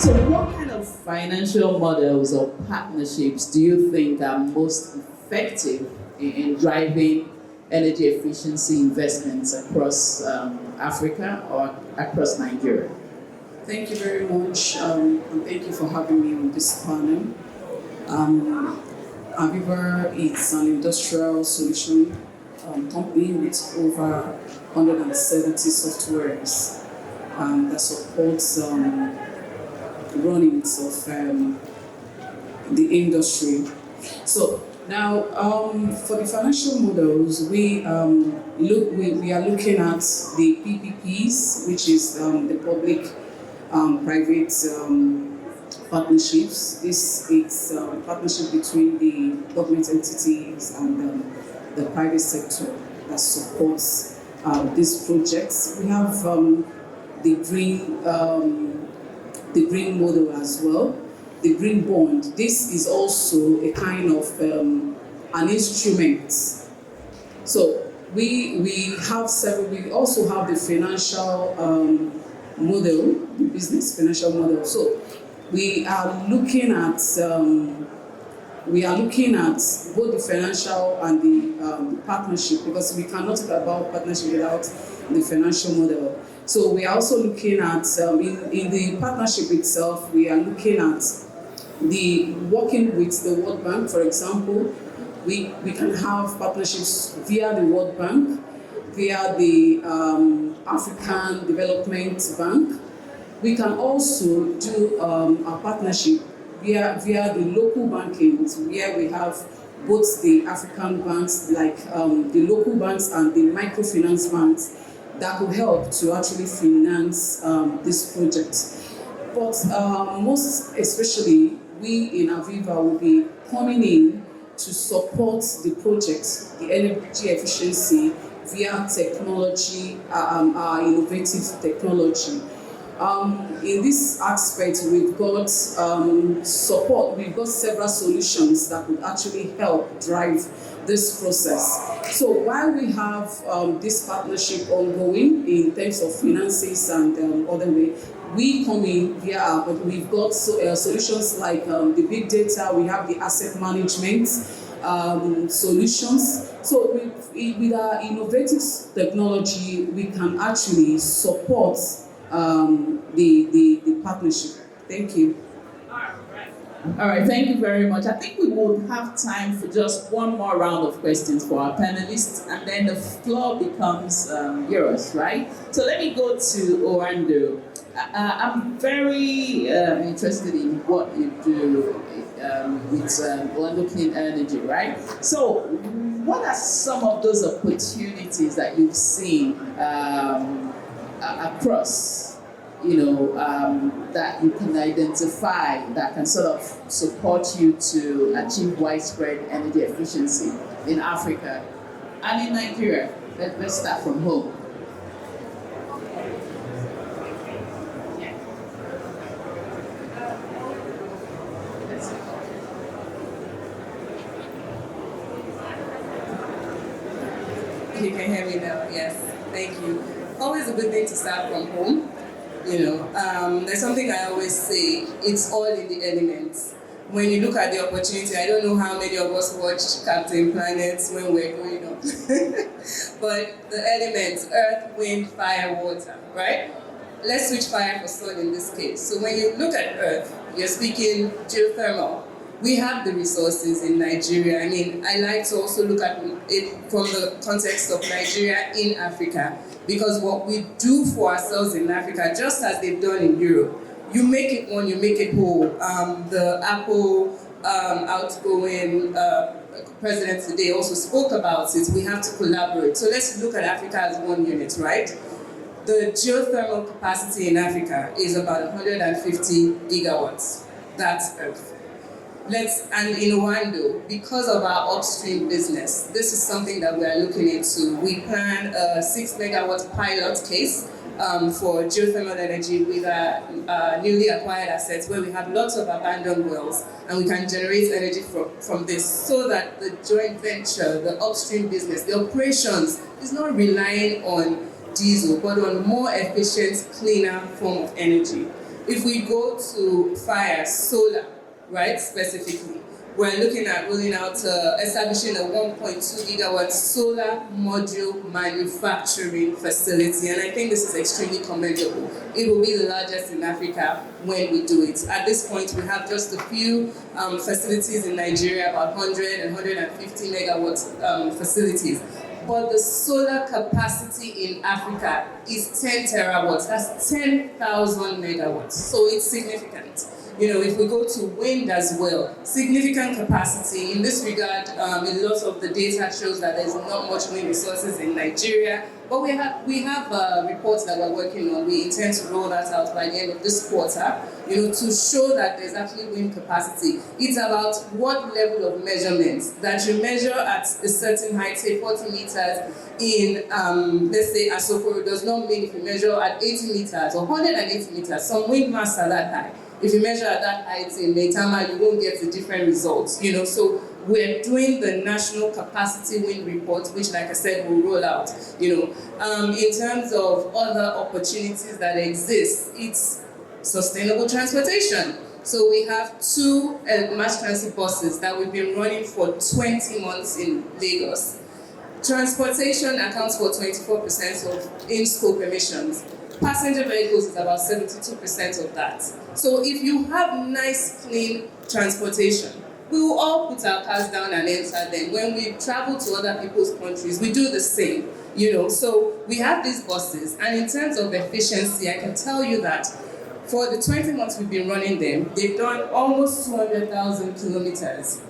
So what kind of financial models or partnerships do you think are most effective in driving energy efficiency investments across Africa or across Nigeria? Thank you very much, and thank you for having me on this panel. Aviva is an industrial solution company with over 170 softwares that supports runnings of the industry. So now, for the financial models, we are looking at the PPPs, which is the public-private partnerships. This is a partnership between the government entities and the private sector that supports these projects. We have the green model as well, the green bond. This is also a kind of an instrument. So we have several. We also have the financial model, the business financial model. So we are looking at both the financial and the partnership, because we cannot talk about partnership without the financial model. So we are also looking at, in the partnership itself, we are looking at the working with the World Bank, for example. We can have partnerships via the World Bank, via the African Development Bank. We can also do a partnership via the local banking, where we have both the African banks, like the local banks and the microfinance banks, that could help to actually finance this project. But most especially, we in Aviva will be coming in to support the project, the energy efficiency, via technology, our innovative technology. In this aspect, we've got support, we've got several solutions that would actually help drive this process. So while we have this partnership ongoing in terms of finances and other way, we come in via, but we've got solutions like the big data, we have the asset management solutions. So with our innovative technology, we can actually support the partnership. Thank you. All right, thank you very much. I think we will have time for just one more round of questions for our panelists, and then the floor becomes yours, right? So let me go to Orlando. I'm very interested in what you do with Orlando Clean Energy, right? So what are some of those opportunities that you've seen across, that you can identify that can sort of support you to achieve widespread energy efficiency in Africa and in Nigeria? Let's start from home. You can hear me now, yes. Thank you. Always a good thing to start from home. There's something I always say, it's all in the elements. When you look at the opportunity, I don't know how many of us watched Captain Planet when we're growing up. But the elements, earth, wind, fire, water, right? Let's switch fire for sun in this case. So when you look at earth, you're speaking geothermal. We have the resources in Nigeria. I mean, I like to also look at it from the context of Nigeria in Africa, because what we do for ourselves in Africa, just as they've done in Europe, you make it one, you make it whole. The Apple outgoing president today also spoke about it. We have to collaborate. So let's look at Africa as one unit, right? The geothermal capacity in Africa is about 150 gigawatts. That's Earth. And in Rwanda, because of our upstream business, this is something that we are looking into. We plan a 6 megawatt pilot case for geothermal energy with our newly acquired assets, where we have lots of abandoned wells, and we can generate energy from this, so that the joint venture, the upstream business, the operations is not relying on diesel, but on more efficient, cleaner form of energy. If we go to fire, solar, right, specifically, we're looking at rolling out, establishing a 1.2 gigawatt solar module manufacturing facility. And I think this is extremely commendable. It will be the largest in Africa when we do it. At this point, we have just a few facilities in Nigeria, about 100 and 150 megawatt facilities. But the solar capacity in Africa is 10 terawatts. That's 10,000 megawatts. So it's significant. You know, if we go to wind as well, significant capacity. In this regard, a lot of the data shows that there's not much wind resources in Nigeria, but we have reports that we're working on. We intend to roll that out by the end of this quarter, you know, to show that there's actually wind capacity. It's about what level of measurements that you measure at a certain height, say 40 meters in, let's say, Asokoro, does not mean if you measure at 80 meters or 180 meters, some wind masts are that high. If you measure at that height in Metama, you won't get the different results, you know. So we're doing the National Capacity Wind Report, which, like I said, will roll out, you know. In terms of other opportunities that exist, it's sustainable transportation. So we have 2 mass transit buses that we've been running for 20 months in Lagos. Transportation accounts for 24% of in-scope emissions. Passenger vehicles is about 72% of that. So if you have nice, clean transportation, we will all put our cars down and enter them. When we travel to other people's countries, we do the same, you know. So we have these buses, and in terms of efficiency, I can tell you that for the 20 months we've been running them, they've done almost 200,000 kilometers.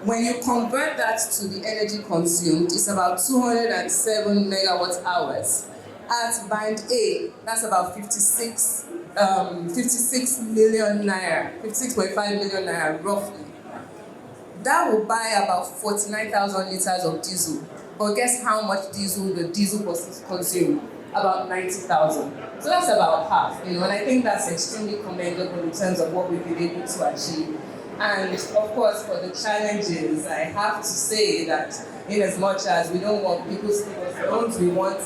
When you convert that to the energy consumed, it's about 207 megawatt hours. At band A, that's about 56 million naira, 56.5 million naira roughly. That will buy about 49,000 liters of diesel. But guess how much diesel the diesel buses consume? About 90,000. So that's about half, you know, and I think that's extremely commendable in terms of what we've been able to achieve. And of course, for the challenges, I have to say that in as much as we don't want people to give us loans, we want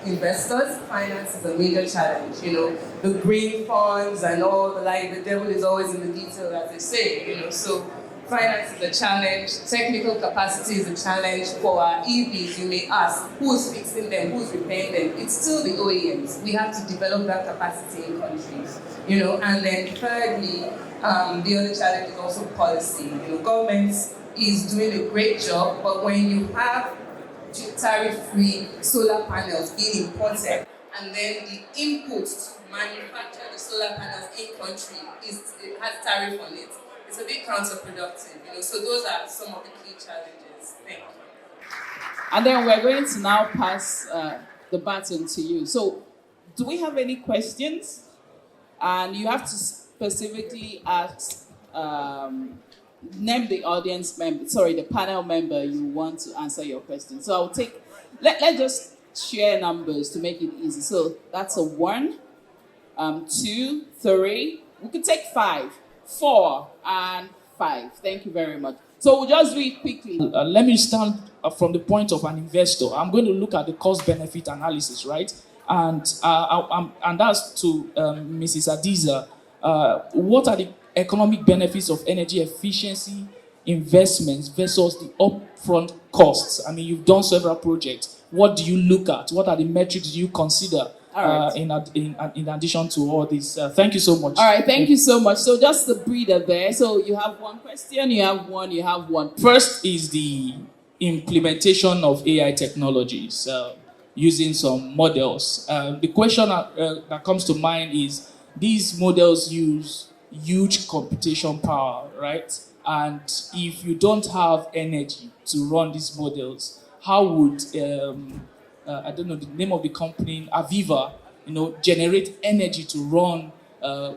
investors. Finance is a major challenge, you know, the green funds and all the like, the devil is always in the detail, as they say, you know. So finance is a challenge, technical capacity is a challenge. For our EVs, you may ask, who's fixing them, who's repairing them? It's still the OEMs. We have to develop that capacity in countries, you know. And then thirdly, the other challenge is also policy. You know, government is doing a great job, but when you have tariff-free solar panels being imported, and then the input to manufacture the solar panels in country it has tariff on it, it's a bit counterproductive, you know. So those are some of the key challenges. Thank you. And then we're going to now pass the baton to you. So, do we have any questions? And you have to specifically ask, name the audience member, the panel member you want to answer your question. So I'll take, let's just share numbers to make it easy. So that's a 1, 2, 3. We could take 5, 4, and 5. Thank you very much. So we'll just do it quickly. Let me start from the point of an investor. I'm going to look at the cost-benefit analysis, right? And that's to Mrs. Adiza. What are the economic benefits of energy efficiency investments versus the upfront costs? I mean, you've done several projects. What do you look at? What are the metrics you consider in addition to all this? Thank you so much. All right, thank you so much. So just the breather there. So you have one question, you have one. First is the implementation of AI technologies using some models. The question that comes to mind is, these models use huge computation power, right? And if you don't have energy to run these models, how would I don't know the name of the company, Aviva, you know, generate energy to run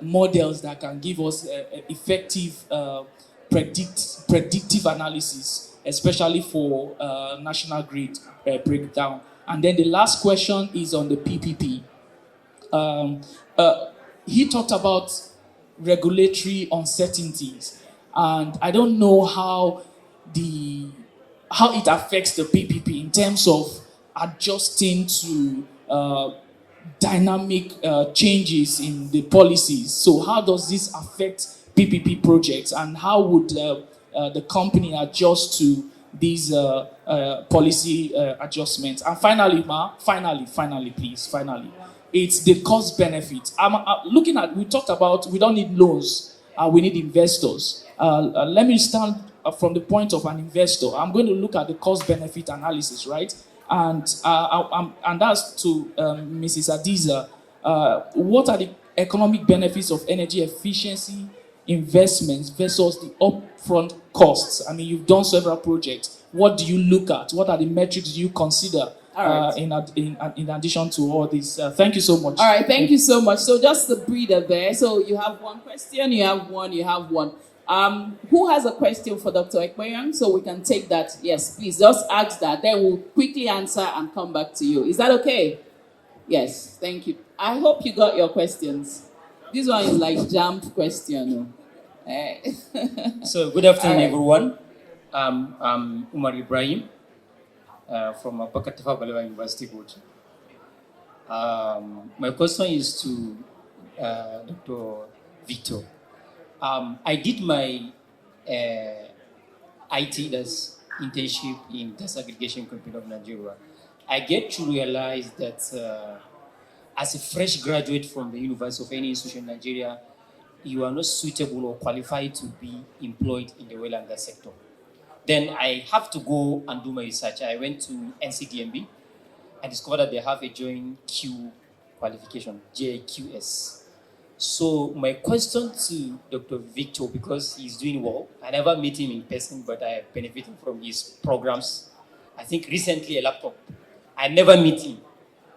models that can give us effective predictive analysis, especially for national grid breakdown. And then the last question is on the PPP. He talked about regulatory uncertainties, and I don't know how it affects the PPP in terms of adjusting to dynamic changes in the policies. So how does this affect PPP projects, and how would the company adjust to these policy adjustments? And finally, it's the cost benefit. I'm looking at, we talked about we don't need loans, we need investors. Let me stand from the point of an investor. I'm going to look at the cost benefit analysis, right? And that's to Mrs. Adiza. What are the economic benefits of energy efficiency investments versus the upfront costs? I mean, you've done several projects. What do you look at? What are the metrics you consider in addition to all this? Thank you so much. All right, thank you so much. So just the breather there. So you have one question, you have one. Who has a question for Dr. Ekpenyang? So we can take that. Yes, please, just ask that. Then we'll quickly answer and come back to you. Is that okay? Yes, thank you. I hope you got your questions. This one is like jump question. So good afternoon, everyone. I'm Umar Ibrahim from Pakatafa Balewa University. My question is to Dr. Victor. I did my IT, that's internship in Gas Aggregation Company of Nigeria. I get to realize that as a fresh graduate from the university of any institution in Nigeria, you are not suitable or qualified to be employed in the oil and gas sector. Then I have to go and do my research. I went to NCDMB. I discovered that they have a joint Q qualification, JQS. So my question to Dr. Victor, because he's doing well, I never met him in person, but I benefited from his programs. I think recently a laptop. I never met him,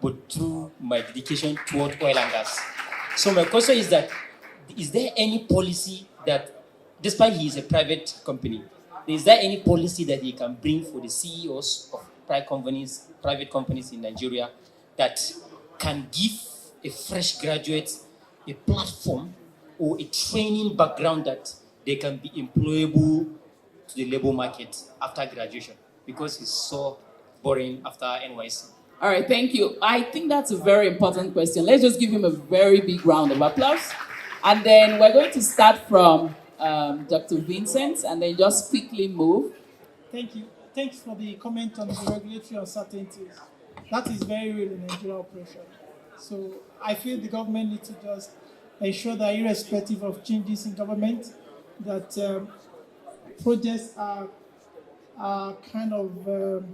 but through my dedication toward oil and gas. So my question is that, is there any policy that, despite he is a private company, is there any policy that he can bring for the CEOs of private companies in Nigeria that can give a fresh graduate a platform or a training background that they can be employable to the labor market after graduation? Because it's so boring after NYC. All right, thank you. I think that's a very important question. Let's just give him a very big round of applause. And then we're going to start from Dr. Vincent, and then just quickly move. Thank you. Thanks for the comment on the regulatory uncertainties. That is very real in Nigerian operation. So I feel the government needs to just ensure that irrespective of changes in government, that projects are kind of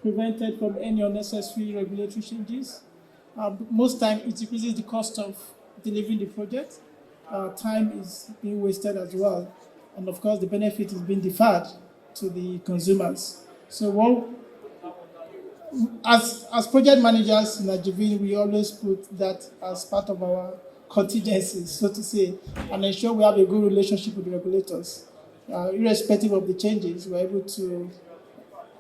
prevented from any unnecessary regulatory changes. Most time it increases the cost of delivering the project. Time is being wasted as well. And of course the benefit is being deferred to the consumers. So as project managers in Ajivin, we always put that as part of our contingencies, so to say, and ensure we have a good relationship with the regulators. Irrespective of the changes, we're able to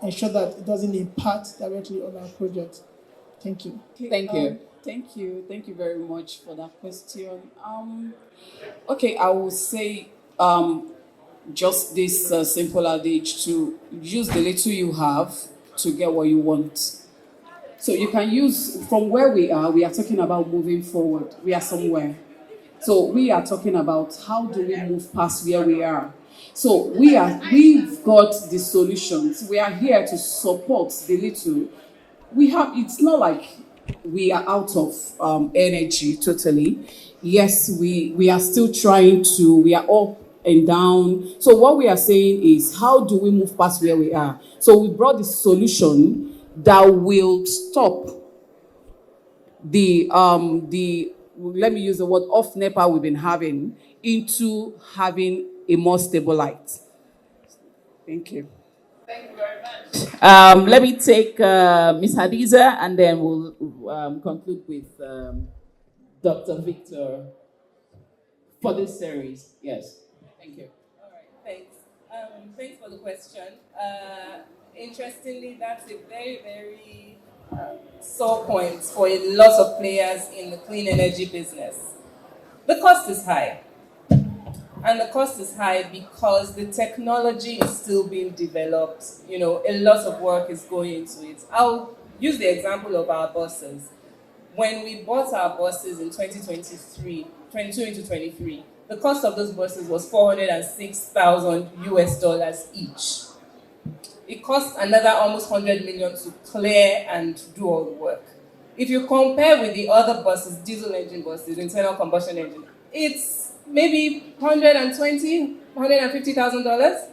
ensure that it doesn't impact directly on our project. Thank you. Thank you. Thank you very much for that question. Okay, I will say just this simple adage to use the little you have to get what you want. So you can use, from where we are talking about moving forward. We are somewhere. So we are talking about how do we move past where we are. So we've got the solutions. We are here to support the little. It's not like we are out of energy totally. Yes, we are still trying to, we are up and down. So what we are saying is, how do we move past where we are? So we brought the solution that will stop the let me use the word off NEPA we've been having into having a more stable light. Thank you. Thank you very much. Let me take Ms. Hadiza, and then we'll conclude with Dr. Victor for this series. Yes. Thank you. All right, thanks. Thanks for the question. Interestingly, that's a very, very sore point for a lot of players in the clean energy business. The cost is high. And the cost is high because the technology is still being developed. A lot of work is going into it. I'll use the example of our buses. when we bought our buses in 22 into 23, the cost of those buses was $406,000 US each. It cost another almost 100 million to clear and do all the work. If you compare with the other buses, diesel engine buses, internal combustion engine, it's maybe $150,000.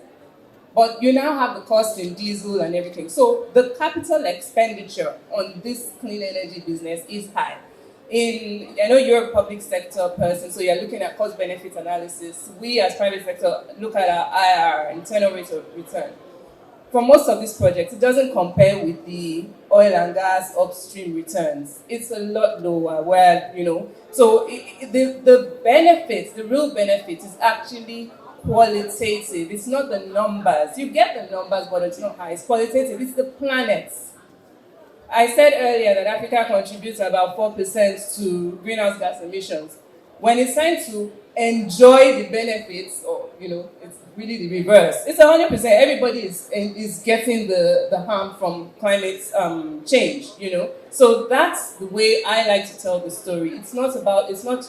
But you now have the cost in diesel and everything. So the capital expenditure on this clean energy business is high. I know you're a public sector person, so you're looking at cost benefit analysis. We as private sector look at our IRR, internal rate of return. For most of these projects, it doesn't compare with the oil and gas upstream returns. It's a lot lower where, so the benefits, the real benefit is actually qualitative. It's not the numbers. You get the numbers, but it's not high. It's qualitative. It's the planets. I said earlier that Africa contributes about 4% to greenhouse gas emissions. When it's time to enjoy the benefits, it's really the reverse. It's 100%. Everybody is getting the harm from climate change. So that's the way I like to tell the story. It's not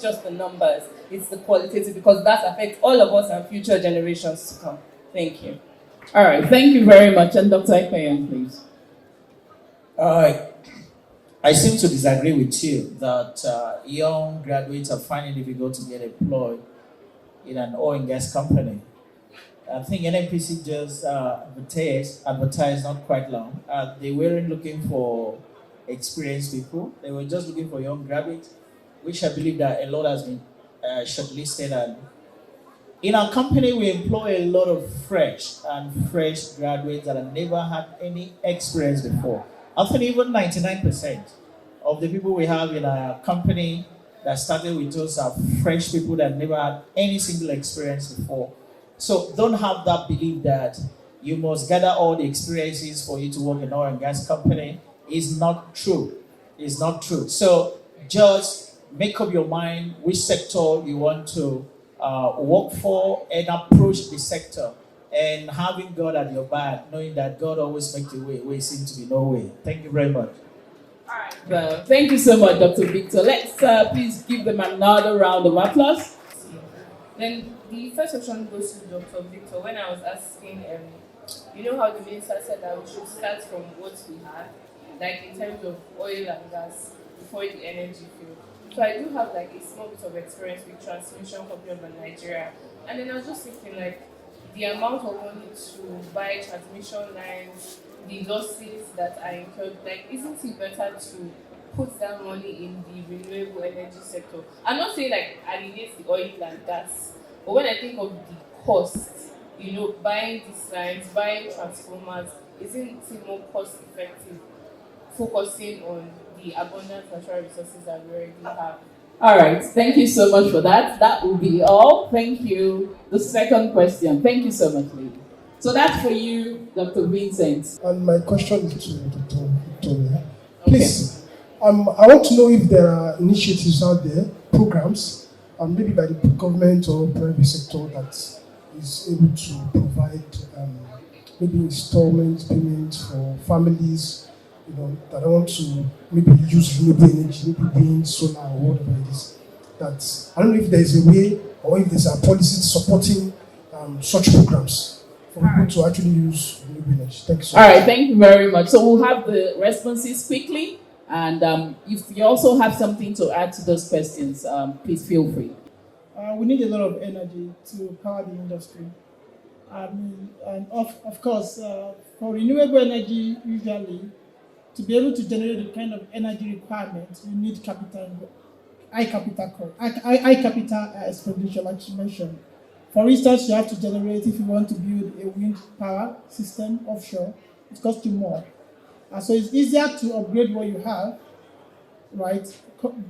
just the numbers. It's the qualitative, because that affects all of us and future generations to come. Thank you. All right, thank you very much. And Dr. Ikpeyan, please. I seem to disagree with you that young graduates are finding it difficult to get employed in an oil and gas company. I think NNPC just advertised not quite long. They weren't looking for experienced people. They were just looking for young graduates, which I believe that a lot has been shortlisted. And in our company, we employ a lot of fresh graduates that have never had any experience before. I think even 99% of the people we have in our company that started with us are fresh people that never had any single experience before. So don't have that belief that you must gather all the experiences for you to work in an oil and gas company. It's not true. It's not true. So just make up your mind which sector you want to work for and approach the sector. And having God at your back, knowing that God always makes a way where it seems to be no way. Thank you very much. All right. Well, thank you so much, Dr. Victor. Let's please give them another round of applause. Then the first question goes to Dr. Victor. When I was asking, how the minister said that we should start from what we had, like in terms of oil and gas before the energy field. So I do have like a small bit of experience with transmission company of Nigeria. And then I was just thinking the amount of money to buy transmission lines, the losses that I incurred, isn't it better to put that money in the renewable energy sector? I'm not saying alleviate the oil and gas, but when I think of the cost, buying these lines, buying transformers, isn't it more cost effective focusing on the abundant natural resources that we already have? All right, thank you so much for that. That will be all. Thank you. The second question. Thank you so much, lady. So that's for you, Dr. Vincent. And my question is to Dr. Victoria. Please, I want to know if there are initiatives out there, programs, maybe by the government or private sector that is able to provide maybe installment payments for families that want to maybe use renewable energy, maybe wind, solar, or whatever it is. That I don't know if there is a way or if there's a policy supporting such programs for people to actually use renewable energy. Thank you so much. All right, thank you very much. So we'll have the responses quickly, and if you also have something to add to those questions, please feel free. We need a lot of energy to power the industry. And of course, for renewable energy, usually, to be able to generate the kind of energy requirements, you need high capital expenditure, like you mentioned. For instance, you have to generate, if you want to build a wind power system offshore, it costs you more. So it's easier to upgrade what you have, right,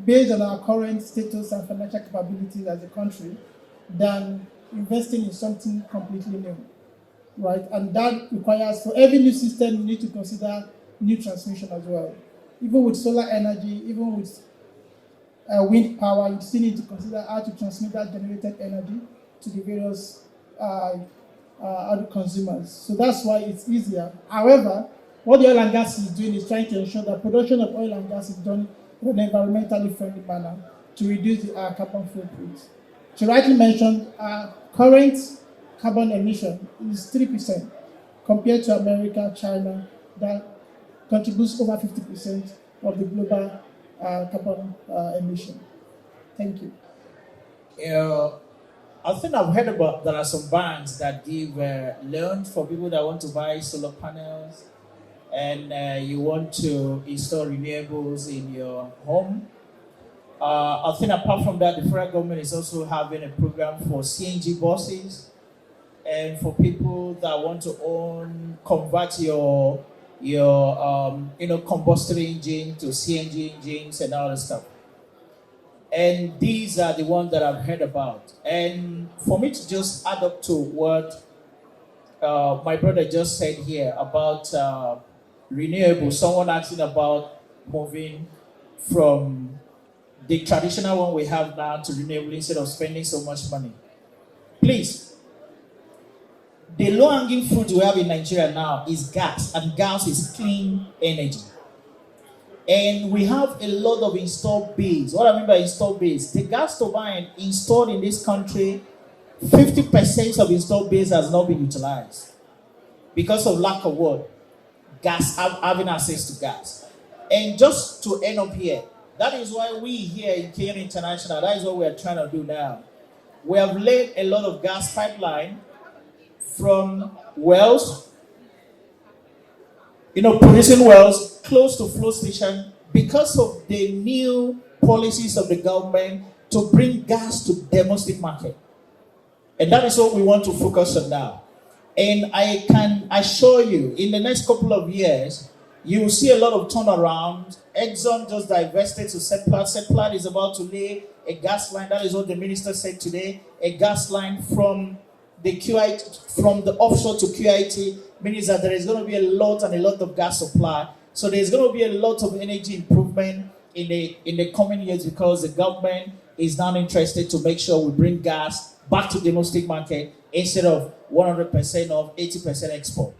based on our current status and financial capabilities as a country, than investing in something completely new, right? And that requires, for every new system, you need to consider new transmission as well. Even with solar energy, even with wind power, you still need to consider how to transmit that generated energy to the various other consumers. So that's why it's easier. However, what the oil and gas is doing is trying to ensure that production of oil and gas is done in an environmentally friendly manner to reduce our carbon footprint. She rightly mentioned our current carbon emission is 3% compared to America, China, that contributes over 50% of the global carbon emission. Thank you. I think I've heard about there are some banks that give loans for people that want to buy solar panels and you want to install renewables in your home. I think apart from that, the federal government is also having a program for CNG buses and for people that want to convert your combustion engine to CNG engines and all that stuff. And these are the ones that I've heard about. And for me to just add up to what my brother just said here about renewables, someone asking about moving from the traditional one we have now to renewable instead of spending so much money. Please, the low-hanging fruit we have in Nigeria now is gas, and gas is clean energy. And we have a lot of installed base. What I mean by installed base, the gas turbine installed in this country, 50% of installed base has not been utilized because of lack of what? Gas, having access to gas. And just to end up here, that is why we here in Kenya International, that is what we are trying to do now. We have laid a lot of gas pipeline from wells, producing wells close to flow station because of the new policies of the government to bring gas to domestic market. And that is what we want to focus on now. And I can assure you, in the next couple of years, you will see a lot of turnaround. Exxon just divested to Seplat. Seplat is about to lay a gas line. That is what the minister said today. A gas line from the QIT, from the offshore to QIT, means that there is going to be a lot of gas supply. So there's going to be a lot of energy improvement in the coming years because the government is now interested to make sure we bring gas back to the domestic market instead of 100% of 80% export.